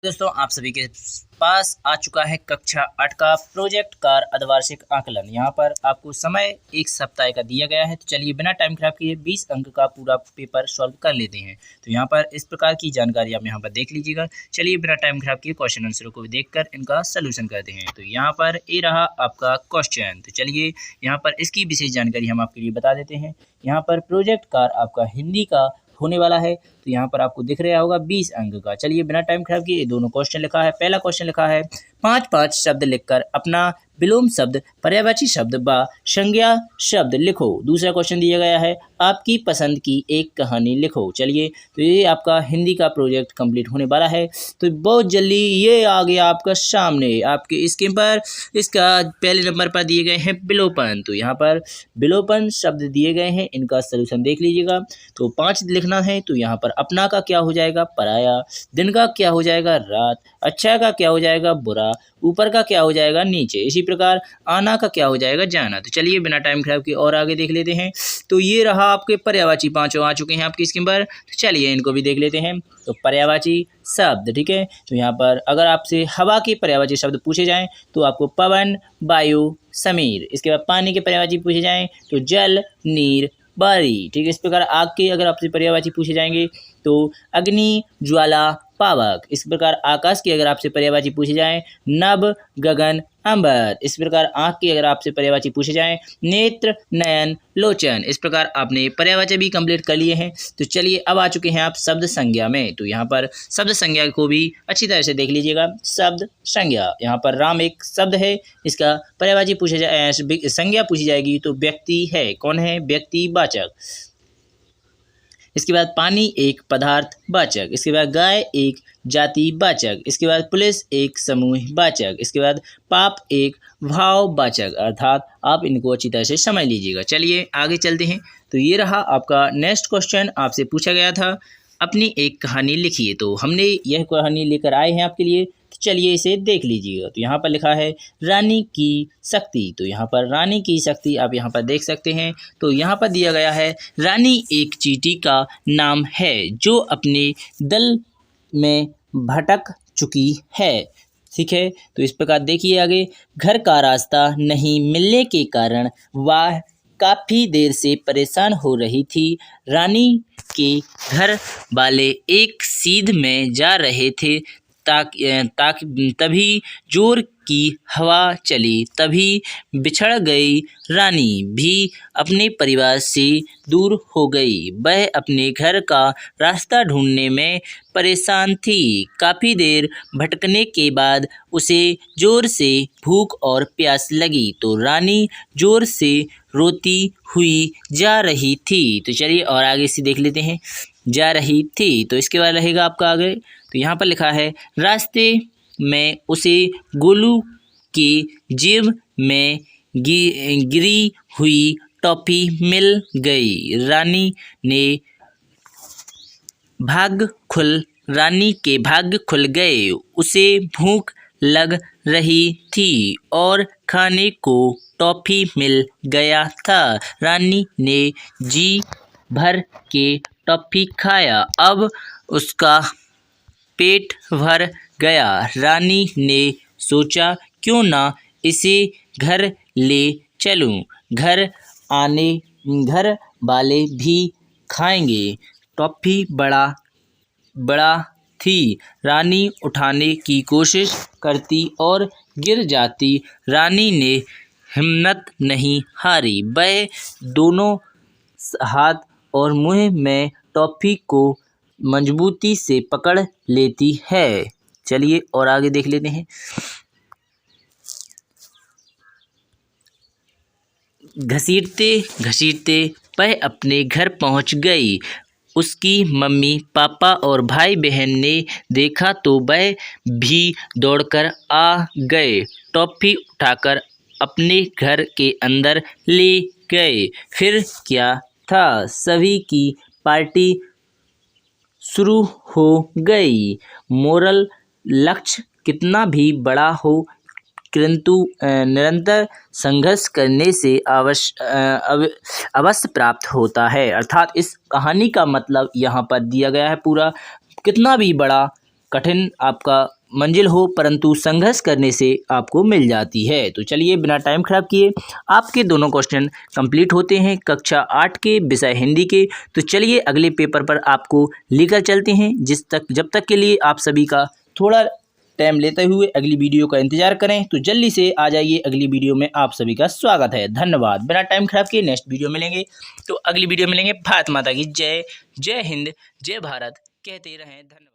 दोस्तों आप सभी के पास आ चुका है कक्षा 8 का प्रोजेक्ट कार अर्धवार्षिक आकलन। यहाँ पर आपको समय 1 सप्ताह का दिया गया है। तो चलिए बिना टाइम खराब किए 20 अंक का पूरा पेपर सॉल्व कर लेते हैं। तो यहाँ पर इस प्रकार की जानकारी आप यहाँ पर देख लीजिएगा। चलिए बिना टाइम खराब किए क्वेश्चन आंसरों को देखकर इनका सोल्यूशन करते हैं। तो यहाँ पर ये रहा आपका क्वेश्चन। तो चलिए यहाँ पर इसकी विशेष जानकारी हम आपके लिए बता देते हैं। यहाँ पर प्रोजेक्ट कार आपका हिंदी का होने वाला है। तो यहाँ पर आपको दिख रहा होगा 20 अंक का। चलिए बिना टाइम खराब किए दोनों क्वेश्चन लिखा है। पहला क्वेश्चन लिखा है 5 शब्द लिखकर अपना विलोम शब्द, पर्यायवाची शब्द व संज्ञा शब्द लिखो। दूसरा क्वेश्चन दिया गया है आपकी पसंद की एक कहानी लिखो। चलिए तो ये आपका हिंदी का प्रोजेक्ट कंप्लीट होने वाला है। तो बहुत जल्दी ये आ गया आपका सामने आपके स्क्रीन पर। इसका पहले नंबर पर दिए गए हैं विलोपन। तो यहाँ पर विलोपन शब्द दिए गए हैं, इनका सोल्यूशन देख लीजिएगा। तो 5 लिखना है। तो यहाँ पर अपना का क्या हो जाएगा पराया, दिन का क्या हो जाएगा रात, अच्छा का क्या हो जाएगा बुरा, ऊपर का क्या हो जाएगा नीचे, इसी प्रकार आना का क्या हो जाएगा जाना। तो चलिए बिना टाइम खराब किए और आगे देख लेते हैं। तो ये रहा आपके पर्यायवाची, 5 आ चुके हैं आपकी स्क्रीन पर। तो चलिए इनको भी देख लेते हैं। तो पर्यायवाची शब्द, ठीक है। तो यहाँ पर अगर आपसे हवा के पर्यायवाची शब्द पूछे जाएं तो आपको पवन, वायु, समीर। इसके बाद पानी के पर्यायवाची पूछे जाएं तो जल, नीर, बारी। ठीक है। इस प्रकार आग के अगर आपसे पर्यायवाची पूछे जाएंगे तो अग्नि, ज्वाला, पावक। इस प्रकार आकाश की अगर आपसे पर्यायवाची पूछे जाएं नभ, गगन, अंबर। इस प्रकार आँख की अगर आपसे पर्यायवाची पूछे जाएं नेत्र, नयन, लोचन। इस प्रकार आपने पर्यायवाची भी कंप्लीट कर लिए हैं। तो चलिए अब आ चुके हैं आप शब्द संज्ञा में। तो यहाँ पर शब्द संज्ञा को भी अच्छी तरह से देख लीजिएगा। शब्द संज्ञा, यहाँ पर राम एक शब्द है, इसका पर्यायवाची पूछे जाए, संज्ञा पूछी जाएगी तो व्यक्ति है। कौन है? व्यक्ति वाचक। इसके बाद पानी एक पदार्थ वाचक। इसके बाद गाय एक जाति वाचक। इसके बाद पुलिस एक समूह वाचक। इसके बाद पाप एक भाव वाचक। अर्थात आप इनको अच्छी तरह से समझ लीजिएगा। चलिए आगे चलते हैं। तो ये रहा आपका नेक्स्ट क्वेश्चन। आपसे पूछा गया था अपनी एक कहानी लिखिए। तो हमने यह कहानी लेकर आए हैं आपके लिए। तो चलिए इसे देख लीजिएगा। तो यहाँ पर लिखा है रानी की शक्ति। तो यहाँ पर रानी की शक्ति आप यहाँ पर देख सकते हैं। तो यहाँ पर दिया गया है रानी एक चींटी का नाम है जो अपने दल में भटक चुकी है। ठीक है। तो इस प्रकार देखिए आगे, घर का रास्ता नहीं मिलने के कारण वह काफ़ी देर से परेशान हो रही थी। रानी के घर वाले एक सीध में जा रहे थे तभी जोर की हवा चली। तभी बिछड़ गई। रानी भी अपने परिवार से दूर हो गई। वह अपने घर का रास्ता ढूंढने में परेशान थी। काफ़ी देर भटकने के बाद उसे जोर से भूख और प्यास लगी तो रानी जोर से रोती हुई जा रही थी। तो चलिए और आगे से देख लेते हैं। जा रही थी तो इसके बाद रहेगा आपका आगे। तो यहाँ पर लिखा है रास्ते में उसे गोलू की जेब में गिरी हुई टॉफी मिल गई। रानी के भाग्य खुल गए। उसे भूख लग रही थी और खाने को टॉफी मिल गया था। रानी ने जी भर के टॉफी खाया। अब उसका पेट भर गया। रानी ने सोचा क्यों ना इसे घर ले चलूं, घर वाले भी खाएंगे। टॉफी बड़ा थी। रानी उठाने की कोशिश करती और गिर जाती। रानी ने हिम्मत नहीं हारी। वह दोनों हाथ और मुंह में टॉफी को मजबूती से पकड़ लेती है। चलिए और आगे देख लेते हैं। घसीटते घसीटते वह अपने घर पहुंच गई। उसकी मम्मी, पापा और भाई बहन ने देखा तो वह भी दौड़कर आ गए। टॉफी उठाकर अपने घर के अंदर ले गए। फिर क्या था, सभी की पार्टी शुरू हो गई। मोरल, लक्ष्य कितना भी बड़ा हो किंतु निरंतर संघर्ष करने से अवश्य प्राप्त होता है। अर्थात इस कहानी का मतलब यहाँ पर दिया गया है पूरा, कितना भी बड़ा कठिन आपका मंजिल हो, परंतु संघर्ष करने से आपको मिल जाती है। तो चलिए बिना टाइम खराब किए आपके दोनों क्वेश्चन कंप्लीट होते हैं कक्षा 8 के विषय हिंदी के। तो चलिए अगले पेपर पर आपको लेकर चलते हैं, जब तक के लिए आप सभी का थोड़ा टाइम लेते हुए अगली वीडियो का इंतजार करें। तो जल्दी से आ जाइए, अगली वीडियो में आप सभी का स्वागत है। धन्यवाद। बिना टाइम खराब किए नेक्स्ट वीडियो मिलेंगे। तो अगली वीडियो मिलेंगे। भारत माता की जय। जय हिंद, जय भारत कहते रहें। धन्यवाद।